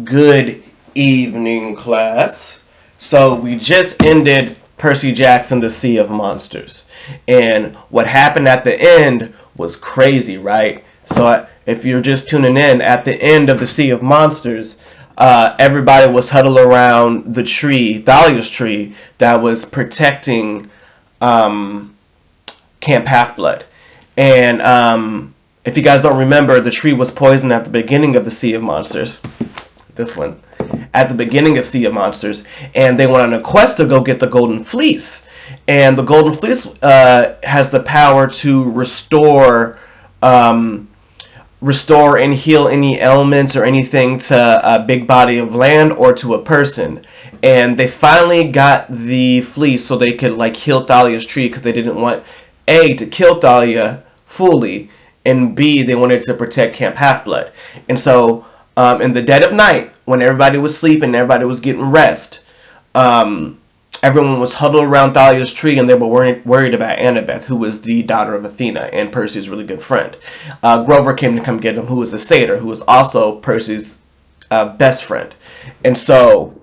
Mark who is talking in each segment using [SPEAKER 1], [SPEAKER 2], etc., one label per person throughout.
[SPEAKER 1] Good evening, class. So we just ended Percy Jackson, The Sea of Monsters. And what happened at the end was crazy, right? So if you're just tuning in, at the end of The Sea of Monsters, everybody was huddled around the tree, Thalia's tree, that was protecting Camp Half-Blood. And if you guys don't remember, the tree was poisoned at the beginning of The Sea of Monsters. This one, at the beginning of Sea of Monsters, and they went on a quest to go get the Golden Fleece. And the Golden Fleece has the power to restore and heal any ailments or anything to a big body of land or to a person. And they finally got the fleece so they could heal Thalia's tree, because they didn't want A, to kill Thalia fully, and B, they wanted to protect Camp Half-Blood. And so in the dead of night, when everybody was sleeping, everybody was getting rest, everyone was huddled around Thalia's tree, and they were worried about Annabeth, who was the daughter of Athena and Percy's really good friend. Grover came to come get him, who was a satyr, who was also Percy's best friend. And so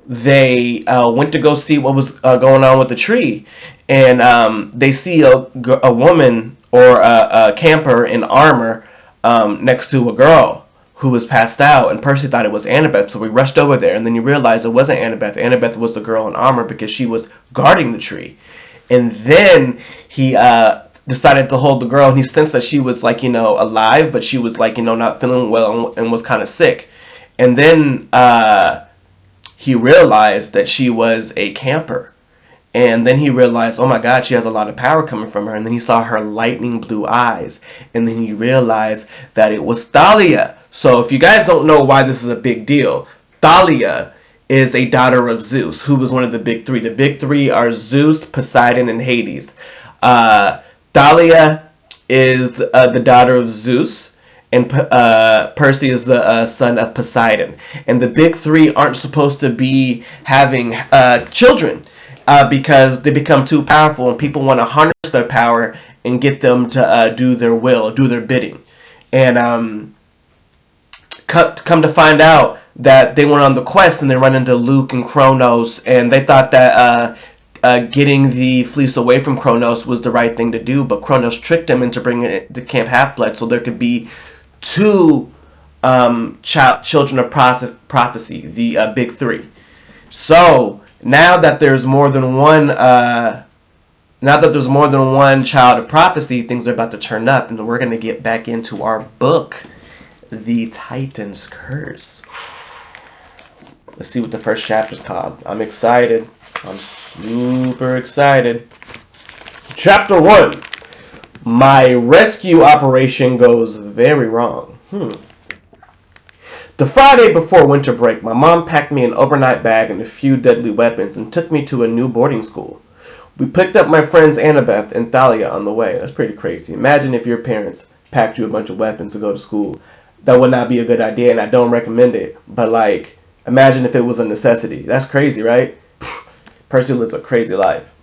[SPEAKER 1] they went to go see what was going on with the tree, and they see a woman or a camper in armor next to a girl who was passed out, and Percy thought it was Annabeth, so we rushed over there, and then you realize it wasn't Annabeth. Annabeth was the girl in armor because she was guarding the tree. And then he decided to hold the girl, and he sensed that she was alive, but she was not feeling well and was kind of sick. And then he realized that she was a camper. And then he realized, oh my God, she has a lot of power coming from her. And then he saw her lightning blue eyes. And then he realized that it was Thalia. So if you guys don't know why this is a big deal, Thalia is a daughter of Zeus, who was one of the big three. The big three are Zeus, Poseidon, and Hades. Thalia is the daughter of Zeus, and Percy is the son of Poseidon. And the big three aren't supposed to be having children, because they become too powerful, and people want to harness their power and get them to do their will, do their bidding. And come to find out that they went on the quest, and they run into Luke and Kronos, and they thought that getting the fleece away from Kronos was the right thing to do, but Kronos tricked them into bringing it to Camp Half-Blood so there could be two children of prophecy, the big three. So now that there's more than one child of prophecy, things are about to turn up, and we're going to get back into our book, The Titan's Curse. Let's see what the first chapter's called. I'm excited. I'm super excited. Chapter 1. My rescue operation goes very wrong. The Friday before winter break, my mom packed me an overnight bag and a few deadly weapons and took me to a new boarding school. We picked up my friends Annabeth and Thalia on the way. That's pretty crazy. Imagine if your parents packed you a bunch of weapons to go to school. That would not be a good idea, and I don't recommend it. But imagine if it was a necessity. That's crazy, right? Percy lives a crazy life.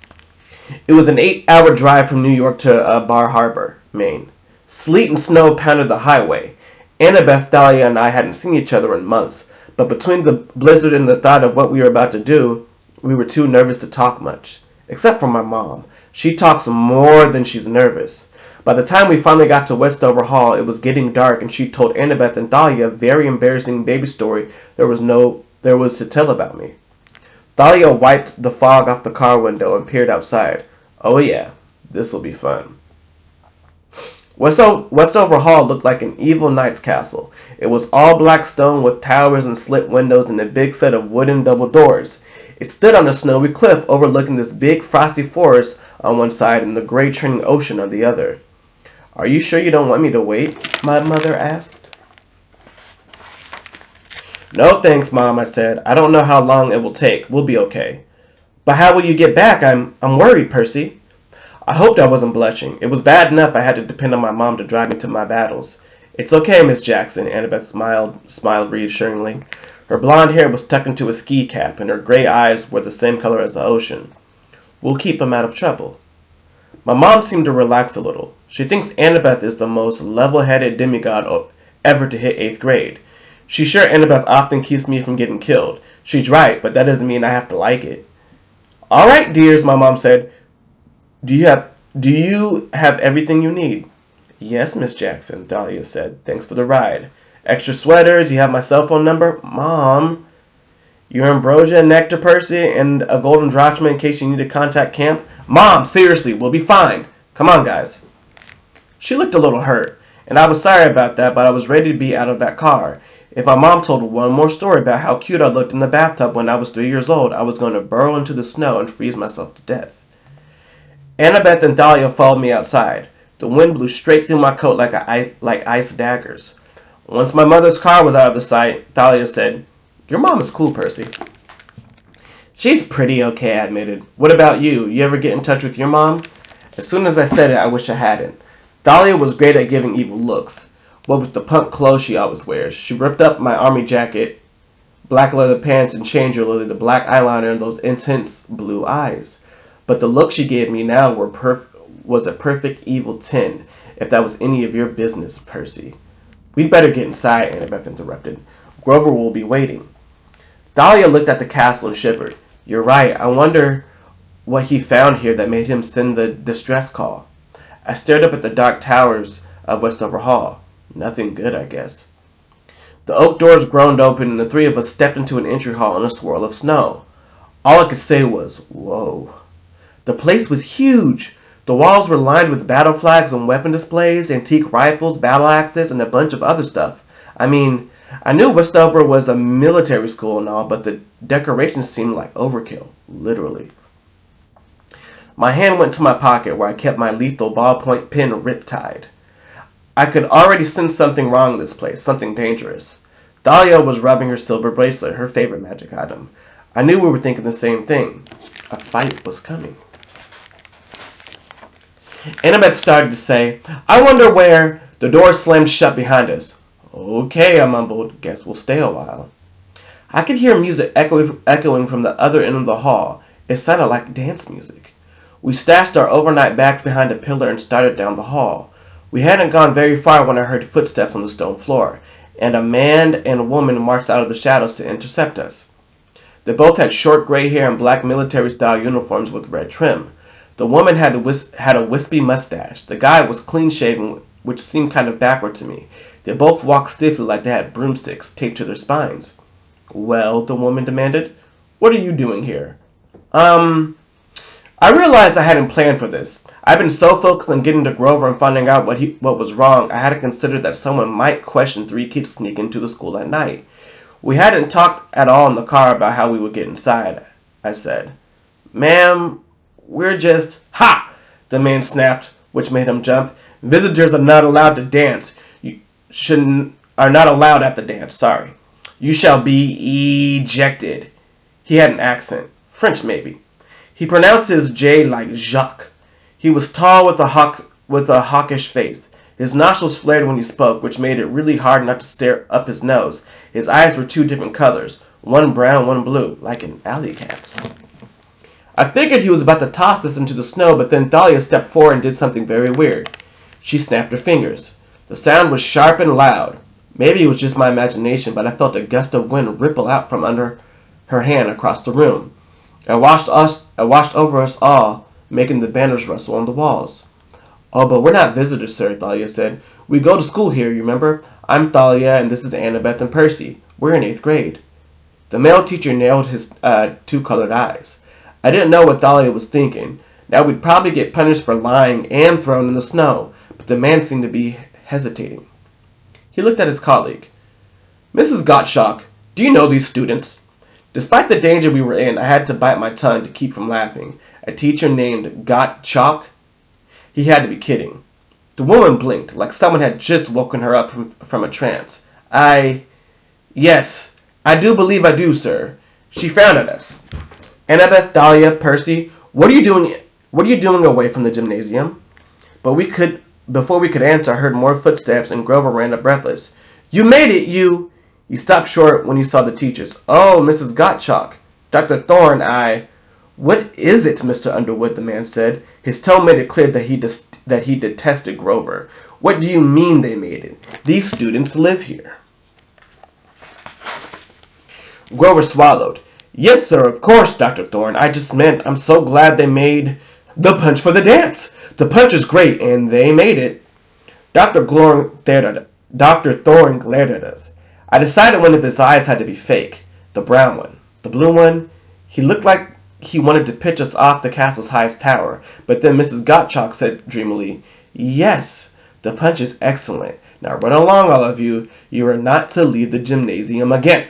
[SPEAKER 1] It was an 8-hour drive from New York to Bar Harbor, Maine. Sleet and snow pounded the highway. Annabeth, Thalia, and I hadn't seen each other in months, but between the blizzard and the thought of what we were about to do, we were too nervous to talk much. Except for my mom. She talks more than she's nervous. By the time we finally got to Westover Hall, it was getting dark, and she told Annabeth and Thalia a very embarrassing baby story there was to tell about me. Thalia wiped the fog off the car window and peered outside. Oh yeah, this'll be fun. Westover Hall looked like an evil knight's castle. It was all black stone with towers and slit windows and a big set of wooden double doors. It stood on a snowy cliff overlooking this big frosty forest on one side and the gray churning ocean on the other. Are you sure you don't want me to wait? My mother asked. No thanks, Mom, I said. I don't know how long it will take. We'll be okay. But how will you get back? I'm worried, Percy. I hoped I wasn't blushing. It was bad enough I had to depend on my mom to drive me to my battles. It's okay, Miss Jackson, Annabeth smiled reassuringly. Her blonde hair was tucked into a ski cap, and her gray eyes were the same color as the ocean. We'll keep him out of trouble. My mom seemed to relax a little. She thinks Annabeth is the most level-headed demigod ever to hit 8th grade. She sure Annabeth often keeps me from getting killed. She's right, but that doesn't mean I have to like it. All right, dears, my mom said. Do you have everything you need? Yes, Miss Jackson, Dahlia said. Thanks for the ride. Extra sweaters, you have my cell phone number? Mom, your ambrosia, nectar, Percy, and a golden drachma in case you need to contact camp? Mom, seriously, we'll be fine. Come on, guys. She looked a little hurt, and I was sorry about that, but I was ready to be out of that car. If my mom told one more story about how cute I looked in the bathtub when I was 3 years old, I was going to burrow into the snow and freeze myself to death. Annabeth and Dahlia followed me outside. The wind blew straight through my coat like ice daggers. Once my mother's car was out of the sight, Dahlia said, "Your mom is cool, Percy." "She's pretty okay," I admitted. "What about you? You ever get in touch with your mom?" As soon as I said it, I wish I hadn't. Dahlia was great at giving evil looks. What with the punk clothes she always wears. She ripped up my army jacket, black leather pants, and changed her the black eyeliner and those intense blue eyes. But the look she gave me now was a perfect evil 10, if that was any of your business, Percy. "We'd better get inside," Annabeth interrupted. "Grover will be waiting." Dahlia looked at the castle and shivered. "You're right. I wonder what he found here that made him send the distress call." I stared up at the dark towers of Westover Hall. Nothing good, I guess. The oak doors groaned open, and the three of us stepped into an entry hall in a swirl of snow. All I could say was, "Whoa." The place was huge. The walls were lined with battle flags and weapon displays, antique rifles, battle axes, and a bunch of other stuff. I mean, I knew Westover was a military school and all, but the decorations seemed like overkill, literally. My hand went to my pocket where I kept my lethal ballpoint pen rip-tied. I could already sense something wrong in this place, something dangerous. Dahlia was rubbing her silver bracelet, her favorite magic item. I knew we were thinking the same thing. A fight was coming. Annabeth started to say, "I wonder where..." The door slammed shut behind us. "Okay," I mumbled. "Guess we'll stay a while." I could hear music echoing from the other end of the hall. It sounded like dance music. We stashed our overnight bags behind a pillar and started down the hall. We hadn't gone very far when I heard footsteps on the stone floor, and a man and a woman marched out of the shadows to intercept us. They both had short gray hair and black military-style uniforms with red trim. The woman had a wispy mustache. The guy was clean-shaven, which seemed kind of backward to me. They both walked stiffly like they had broomsticks taped to their spines. "Well," the woman demanded, "what are you doing here?" I realized I hadn't planned for this. I'd been so focused on getting to Grover and finding out what was wrong, I hadn't considered that someone might question three kids sneaking into the school at night. "We hadn't talked at all in the car about how we would get inside," I said. "Ma'am, we're just..." "Ha!" the man snapped, which made him jump. "Visitors are not allowed to dance. Are not allowed at the dance, sorry. You shall be ejected." He had an accent. French, maybe. He pronounced his J like Jacques. He was tall with a hawkish face. His nostrils flared when he spoke, which made it really hard not to stare up his nose. His eyes were two different colors, one brown, one blue, like an alley cat's. I figured he was about to toss us into the snow, but then Dahlia stepped forward and did something very weird. She snapped her fingers. The sound was sharp and loud. Maybe it was just my imagination, but I felt a gust of wind ripple out from under her hand across the room. It washed over us all, making the banners rustle on the walls. "Oh, but we're not visitors, sir," Thalia said. "We go to school here, you remember? I'm Thalia, and this is Annabeth and Percy. We're in 8th grade." The male teacher narrowed his two colored eyes. I didn't know what Thalia was thinking. Now we'd probably get punished for lying and thrown in the snow, but the man seemed to be hesitating. He looked at his colleague. "Mrs. Gottschalk, do you know these students?" Despite the danger we were in, I had to bite my tongue to keep from laughing. A teacher named Gottschalk? He had to be kidding. The woman blinked, like someone had just woken her up from a trance. Yes, I do believe I do, sir. She frowned at us. "Annabeth, Dahlia, Percy, what are you doing away from the gymnasium?" Before we could answer, I heard more footsteps, and Grover ran up breathless. "You made it, you..." He stopped short when he saw the teachers. "Oh, Mrs. Gottschalk. Dr. Thorne, "What is it, Mr. Underwood?" the man said. His tone made it clear that he detested Grover. "What do you mean they made it? These students live here." Grover swallowed. Yes, sir, of course, Dr. Thorne. I just meant I'm so glad they made the punch for the dance. The punch is great, and they made it. Dr. Thorne glared at us. I decided one of his eyes had to be fake. The brown one. The blue one? He looked like he wanted to pitch us off the castle's highest tower, but then Mrs. Gottschalk said dreamily, Yes, the punch is excellent. Now run along, all of you. You are not to leave the gymnasium again.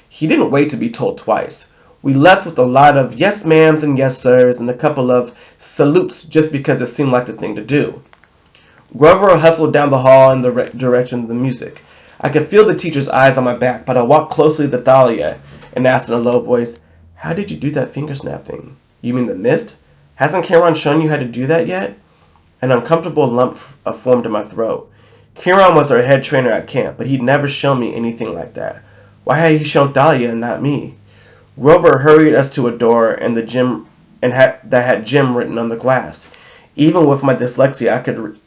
[SPEAKER 1] He didn't wait to be told twice. We left with a lot of yes ma'ams and yes sirs and a couple of salutes just because it seemed like the thing to do. Grover hustled down the hall in the direction of the music. I could feel the teacher's eyes on my back, but I walked closely to Thalia and asked in a low voice, How did you do that finger snap thing? You mean the mist? Hasn't Kieran shown you how to do that yet? An uncomfortable lump formed in my throat. Kieran was our head trainer at camp, but he'd never shown me anything like that. Why had he shown Thalia and not me? Grover hurried us to a door in the gym that had gym written on the glass. Even with my dyslexia,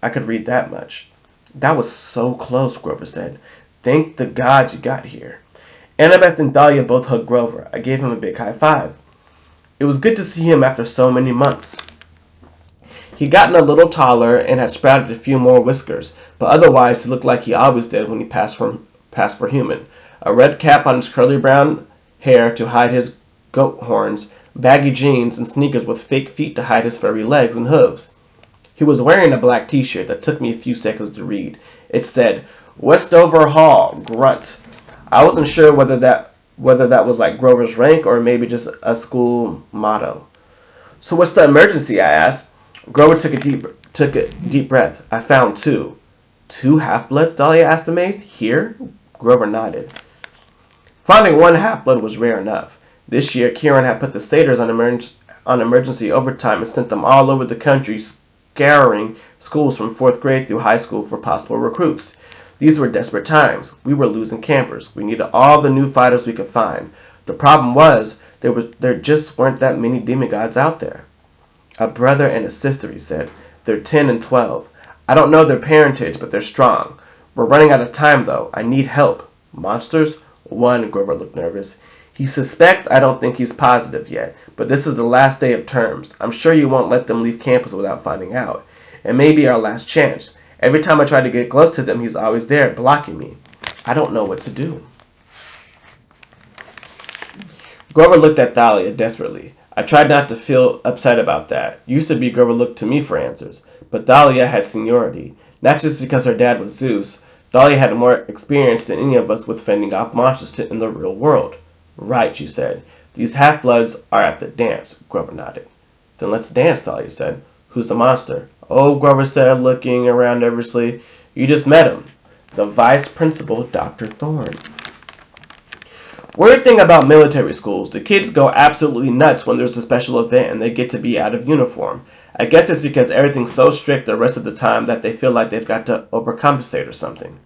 [SPEAKER 1] I could read that much. That was so close, Grover said. Thank the gods you got here. Annabeth and Thalia both hugged Grover. I gave him a big high five. It was good to see him after so many months. He'd gotten a little taller and had sprouted a few more whiskers, but otherwise he looked like he always did when he passed for human. A red cap on his curly brown hair to hide his goat horns, baggy jeans, and sneakers with fake feet to hide his furry legs and hooves. He was wearing a black t-shirt that took me a few seconds to read. It said, Westover Hall, Grunt. I wasn't sure whether that was like Grover's rank or maybe just a school motto. So what's the emergency? I asked. Grover took a deep breath. I found two. Two half-bloods? Thalia asked amazed. Here? Grover nodded. Finding one half-blood was rare enough. This year, Kieran had put the satyrs on emergency overtime and sent them all over the country scouring schools from 4th grade through high school for possible recruits. These were desperate times. We were losing campers. We needed all the new fighters we could find. The problem was, there just weren't that many demigods out there. A brother and a sister, he said. They're 10 and 12. I don't know their parentage, but they're strong. We're running out of time, though. I need help. Monsters? One, Grover looked nervous. He suspects, I don't think he's positive yet, but this is the last day of terms. I'm sure you won't let them leave campus without finding out. It may be our last chance. Every time I try to get close to them, he's always there, blocking me. I don't know what to do. Grover looked at Thalia desperately. I tried not to feel upset about that. Used to be Grover looked to me for answers, but Thalia had seniority. Not just because her dad was Zeus. Thalia had more experience than any of us with fending off monsters in the real world. Right, she said. These half-bloods are at the dance, Grover nodded. Then let's dance, Thalia said. Who's the monster? Oh, Grover said, looking around nervously. You just met him. The vice principal, Dr. Thorne. Weird thing about military schools, the kids go absolutely nuts when there's a special event and they get to be out of uniform. I guess it's because everything's so strict the rest of the time that they feel like they've got to overcompensate or something.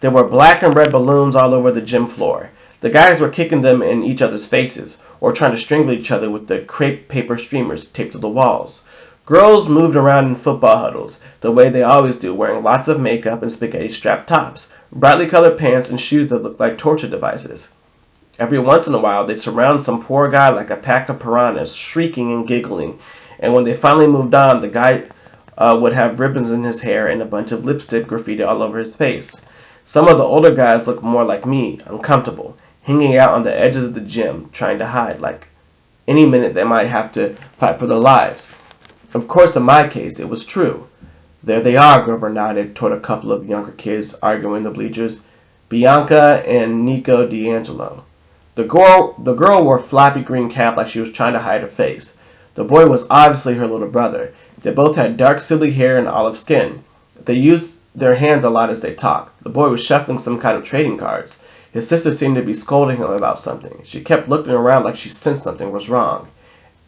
[SPEAKER 1] There were black and red balloons all over the gym floor. The guys were kicking them in each other's faces, or trying to strangle each other with the crepe paper streamers taped to the walls. Girls moved around in football huddles, the way they always do, wearing lots of makeup and spaghetti-strapped tops, brightly colored pants, and shoes that looked like torture devices. Every once in a while, they'd surround some poor guy like a pack of piranhas, shrieking and giggling, and when they finally moved on, the guy would have ribbons in his hair and a bunch of lipstick graffiti all over his face. Some of the older guys looked more like me, uncomfortable, hanging out on the edges of the gym, trying to hide, like any minute they might have to fight for their lives. Of course, in my case, it was true. There they are, Grover nodded toward a couple of younger kids arguing in the bleachers. Bianca and Nico D'Angelo. The girl wore a floppy green cap like she was trying to hide her face. The boy was obviously her little brother. They both had dark, silly hair and olive skin. They used their hands a lot as they talked. The boy was shuffling some kind of trading cards. His sister seemed to be scolding him about something. She kept looking around like she sensed something was wrong.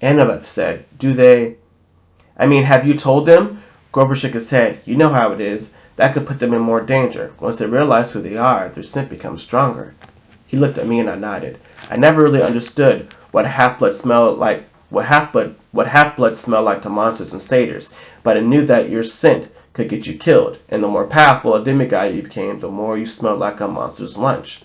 [SPEAKER 1] Annabeth said, have you told them? Grover shook his head. You know how it is. That could put them in more danger. Once they realize who they are, their scent becomes stronger. He looked at me and I nodded. I never really understood what half-blood smelled like, what half-blood smelled like to monsters and satyrs, but I knew that your scent could get you killed, and the more powerful a demigod you became, the more you smelled like a monster's lunch.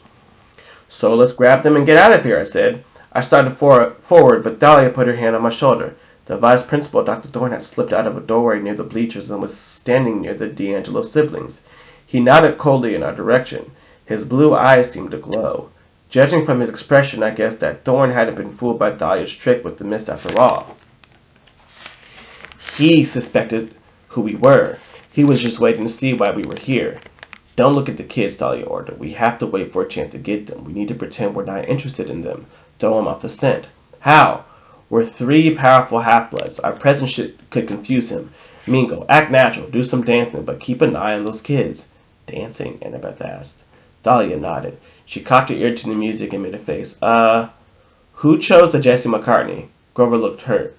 [SPEAKER 1] So let's grab them and get out of here, I said. I started forward, but Dahlia put her hand on my shoulder. The vice principal, Dr. Thorne, had slipped out of a doorway near the bleachers and was standing near the D'Angelo siblings. He nodded coldly in our direction. His blue eyes seemed to glow. Judging from his expression, I guessed that Thorne hadn't been fooled by Dahlia's trick with the mist after all. He suspected who we were. He was just waiting to see why we were here. Don't look at the kids, Dahlia ordered. We have to wait for a chance to get them. We need to pretend we're not interested in them. Throw them off the scent. How? We're 3 powerful half-bloods. Our presence could confuse him. Mingo, act natural. Do some dancing, but keep an eye on those kids. Dancing? Annabeth asked. Dahlia nodded. She cocked her ear to the music and made a face. Who chose the Jesse McCartney? Grover looked hurt.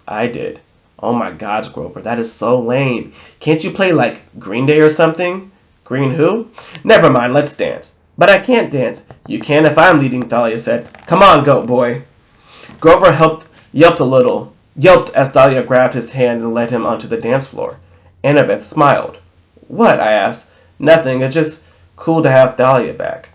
[SPEAKER 1] I did. Oh my gosh, Grover, that is so lame. Can't you play like Green Day or something? Green who? Never mind, let's dance. But I can't dance. You can if I'm leading, Dahlia said. Come on, goat boy. Grover yelped as Dahlia grabbed his hand and led him onto the dance floor. Annabeth smiled. What? I asked. Nothing, it's just cool to have Dahlia back.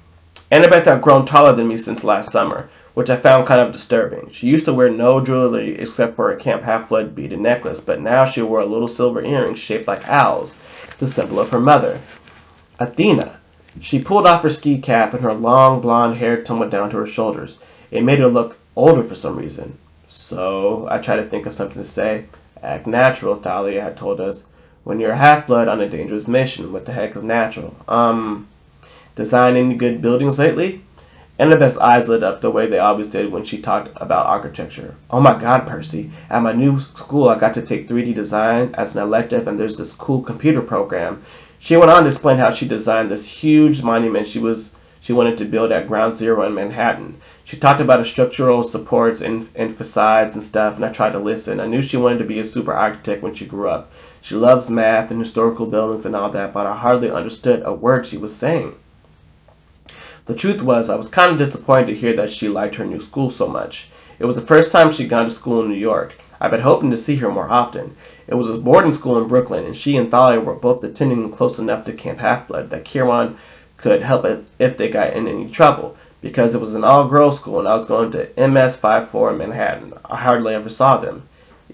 [SPEAKER 1] Annabeth had grown taller than me since last summer, which I found kind of disturbing. She used to wear no jewelry except for a Camp Half-Blood beaded necklace, but now she wore a little silver earring shaped like owls, the symbol of her mother. Athena. She pulled off her ski cap and her long blonde hair tumbled down to her shoulders. It made her look older for some reason. So I tried to think of something to say. Act natural, Thalia had told us. When you're a half-blood on a dangerous mission, what the heck is natural? Design any good buildings lately? Annabeth's eyes lit up the way they always did when she talked about architecture. Oh my god, Percy. At my new school, I got to take 3D design as an elective, and there's this cool computer program. She went on to explain how she designed this huge monument she wanted to build at Ground Zero in Manhattan. She talked about the structural supports and facades and stuff, and I tried to listen. I knew she wanted to be a super architect when she grew up. She loves math and historical buildings and all that, but I hardly understood a word she was saying. The truth was, I was kind of disappointed to hear that she liked her new school so much. It was the first time she'd gone to school in New York. I've been hoping to see her more often. It was a boarding school in Brooklyn, and she and Thalia were both attending close enough to Camp Half-Blood that Kieran could help if they got in any trouble, because it was an all-girls school and I was going to MS-54 in Manhattan. I hardly ever saw them.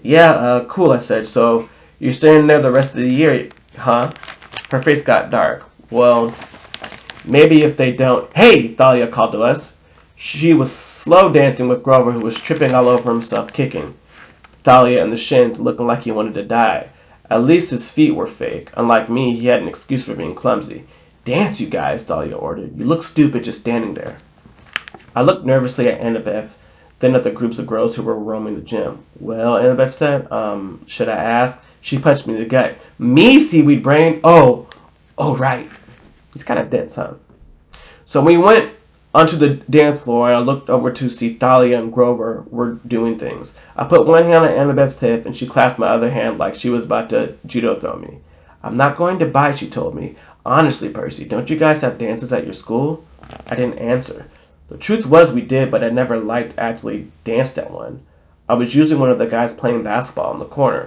[SPEAKER 1] Yeah, cool, I said. So you're staying there the rest of the year, huh? Her face got dark. Well, maybe if they don't... Hey, Thalia called to us. She was slow dancing with Grover, who was tripping all over himself, kicking Thalia in the shins, looking like he wanted to die. At least his feet were fake. Unlike me, he had an excuse for being clumsy. Dance, you guys, Thalia ordered. You look stupid just standing there. I looked nervously at Annabeth, then at the groups of girls who were roaming the gym. Well, Annabeth said, should I ask? She punched me in the gut. Me, seaweed brain? Oh, right. He's kind of dense, huh? So we went onto the dance floor, and I looked over to see Thalia and Grover were doing things. I put one hand on Annabeth's hip, and she clasped my other hand like she was about to judo throw me. I'm not going to bite, she told me. Honestly, Percy, don't you guys have dances at your school? I didn't answer. The truth was we did, but I never actually danced at one. I was usually one of the guys playing basketball in the corner.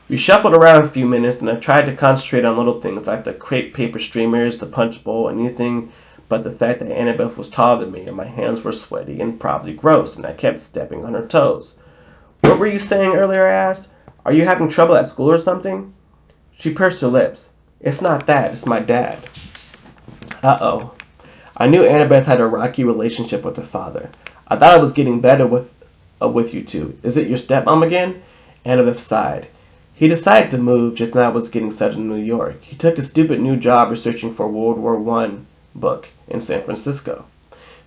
[SPEAKER 1] We shuffled around a few minutes, and I tried to concentrate on little things like the crepe paper streamers, the punch bowl, anything but the fact that Annabeth was taller than me, and my hands were sweaty and probably gross, and I kept stepping on her toes. What were you saying earlier, I asked? Are you having trouble at school or something? She pursed her lips. It's not that, it's my dad. Uh-oh. I knew Annabeth had a rocky relationship with her father. I thought I was getting better with you two. Is it your stepmom again? Annabeth sighed. He decided to move just when I was getting settled in New York. He took a stupid new job researching for World War I book in San Francisco.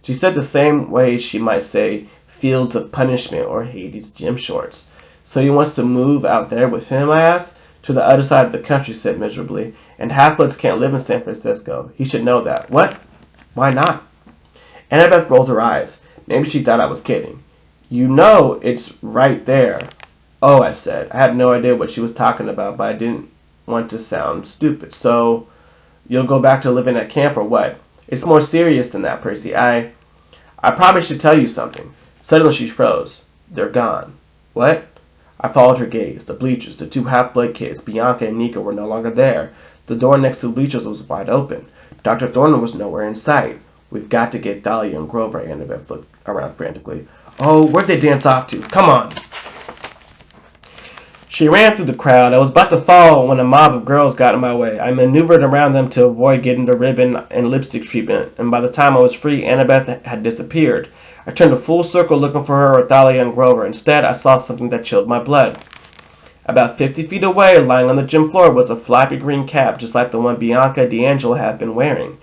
[SPEAKER 1] She said the same way she might say Fields of Punishment or Hades gym shorts. So he wants to move out there with him, I asked. To the other side of the country, said miserably. And half-bloods can't live in San Francisco. He should know that. What? Why not? Annabeth rolled her eyes. Maybe she thought I was kidding. You know it's right there. Oh, I said. I had no idea what she was talking about, but I didn't want to sound stupid. So, you'll go back to living at camp or what? It's more serious than that, Percy. I probably should tell you something. Suddenly she froze. They're gone. What? I followed her gaze. The bleachers, the 2 half-blood kids, Bianca and Nika, were no longer there. The door next to the bleachers was wide open. Dr. Thornton was nowhere in sight. We've got to get Dahlia and Grover. Annabeth looked around frantically. Oh, where'd they dance off to? Come on! She ran through the crowd. I was about to follow when a mob of girls got in my way. I maneuvered around them to avoid getting the ribbon and lipstick treatment, and by the time I was free, Annabeth had disappeared. I turned a full circle looking for her or Thalia and Grover. Instead, I saw something that chilled my blood. About 50 feet away, lying on the gym floor, was a floppy green cap, just like the one Bianca D'Angelo had been wearing.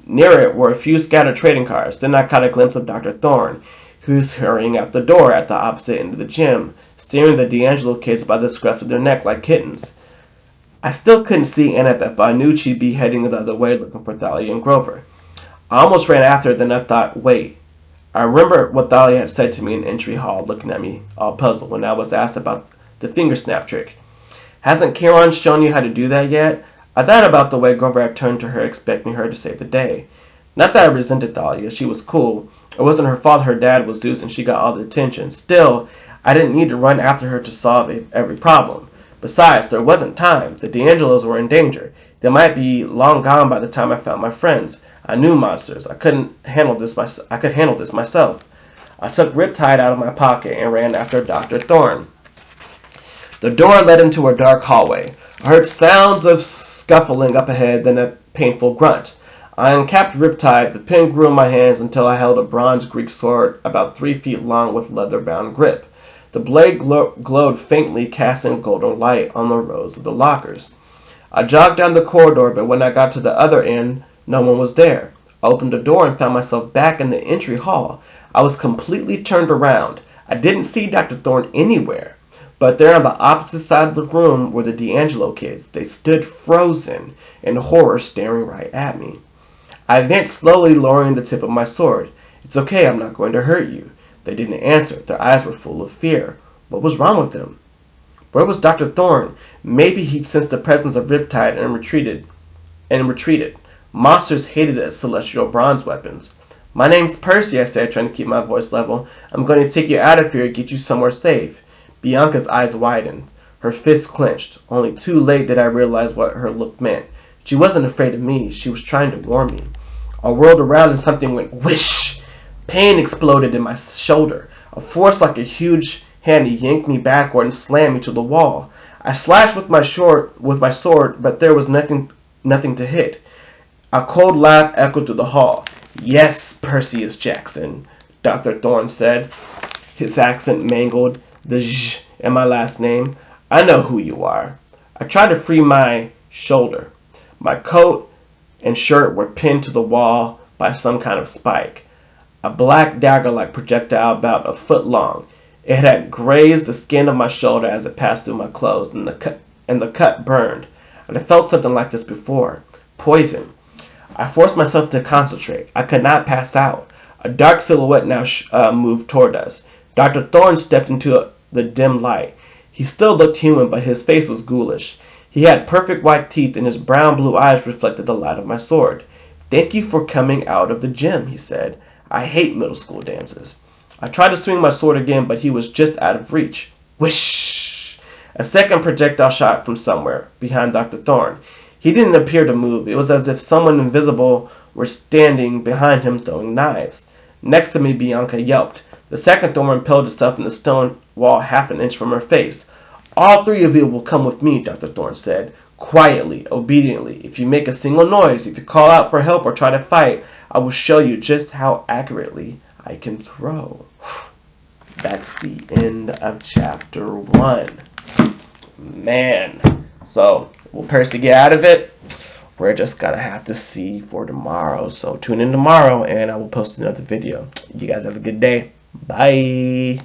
[SPEAKER 1] Near it were a few scattered trading cards. Then I caught a glimpse of Dr. Thorne, who was hurrying out the door at the opposite end of the gym, steering the D'Angelo kids by the scruff of their neck like kittens. I still couldn't see Annabeth, but I knew she'd be heading the other way looking for Thalia and Grover. I almost ran after her, then I thought, wait. I remember what Thalia had said to me in the entry hall, looking at me all puzzled when I was asked about the finger snap trick. Hasn't Charon shown you how to do that yet? I thought about the way Grover had turned to her, expecting her to save the day. Not that I resented Thalia, she was cool. It wasn't her fault her dad was Zeus and she got all the attention. Still, I didn't need to run after her to solve every problem. Besides, there wasn't time. The D'Angelos were in danger. They might be long gone by the time I found my friends. I knew monsters. I could handle this myself. I took Riptide out of my pocket and ran after Dr. Thorne. The door led into a dark hallway. I heard sounds of scuffling up ahead, then a painful grunt. I uncapped Riptide. The pen grew in my hands until I held a bronze Greek sword about 3 feet long with leather-bound grip. The blade glowed faintly, casting golden light on the rows of the lockers. I jogged down the corridor, but when I got to the other end, no one was there. I opened the door and found myself back in the entry hall. I was completely turned around. I didn't see Dr. Thorne anywhere. But there on the opposite side of the room were the D'Angelo kids. They stood frozen in horror, staring right at me. I advanced slowly, lowering the tip of my sword. It's okay, I'm not going to hurt you. They didn't answer. Their eyes were full of fear. What was wrong with them? Where was Dr. Thorne? Maybe he'd sensed the presence of Riptide and retreated. Monsters hated celestial bronze weapons. My name's Percy, I said, trying to keep my voice level. I'm going to take you out of here and get you somewhere safe. Bianca's eyes widened. Her fists clenched. Only too late did I realize what her look meant. She wasn't afraid of me. She was trying to warn me. I whirled around and something went whoosh. Pain exploded in my shoulder. A force like a huge hand yanked me backward and slammed me to the wall. I slashed with my sword, but there was nothing to hit. A cold laugh echoed through the hall. Yes, Perseus Jackson, Dr. Thorne said. His accent mangled the zh in my last name. I know who you are. I tried to free my shoulder. My coat and shirt were pinned to the wall by some kind of spike. A black dagger-like projectile about a foot long. It had grazed the skin of my shoulder as it passed through my clothes, and the cut burned. And I felt something like this before. Poison. I forced myself to concentrate. I could not pass out. A dark silhouette now moved toward us. Dr. Thorne stepped into the dim light. He still looked human, but his face was ghoulish. He had perfect white teeth, and his brown-blue eyes reflected the light of my sword. Thank you for coming out of the gym, he said. I hate middle school dances. I tried to swing my sword again, but he was just out of reach. Whoosh! A second projectile shot from somewhere behind Dr. Thorne. He didn't appear to move. It was as if someone invisible were standing behind him throwing knives. Next to me, Bianca yelped. The second thorn impaled itself in the stone wall half an inch from her face. All three of you will come with me, Dr. Thorne said. Quietly, obediently. If you make a single noise, if you call out for help or try to fight, I will show you just how accurately I can throw. That's the end of chapter 1. Man. So, will Percy get out of it? We're just gonna have to see for tomorrow. So tune in tomorrow and I will post another video. You guys have a good day. Bye.